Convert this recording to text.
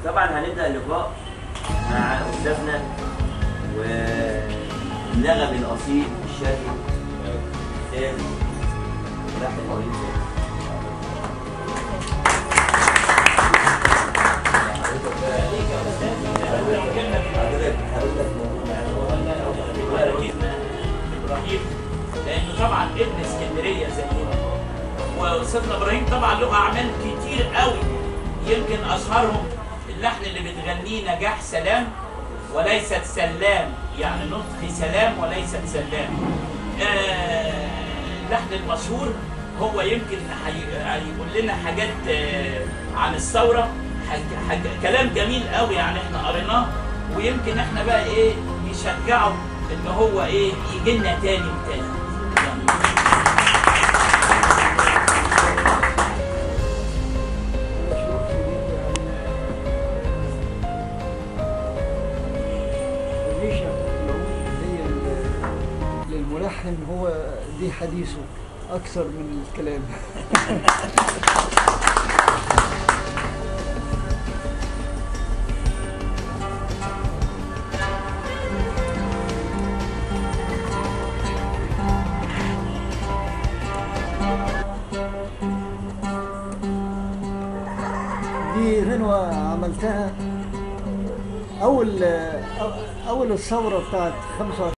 طبعا هنبدأ اللقاء مع أستاذنا والنغم الأصيل الشرقي أستاذ ملاحم وليد ابراهيم، لانه طبعا ابن اسكندريه زينا، واستاذنا ابراهيم طبعا له اعمال كتير قوي، يمكن اشهرهم اللحن اللي بتغنيه نجاح سلام وليست سلام، يعني نطق سلام وليست سلام. اللحن المشهور هو يمكن هيقول لنا حاجات عن الثوره، كلام جميل قوي يعني احنا قريناه، ويمكن احنا بقى ايه نشجعه ان هو ايه يجي لنا تاني وتاني. للملحن هو دي حديثه اكثر من الكلام. دي غنوة عملتها أول الثورة بتاعت 25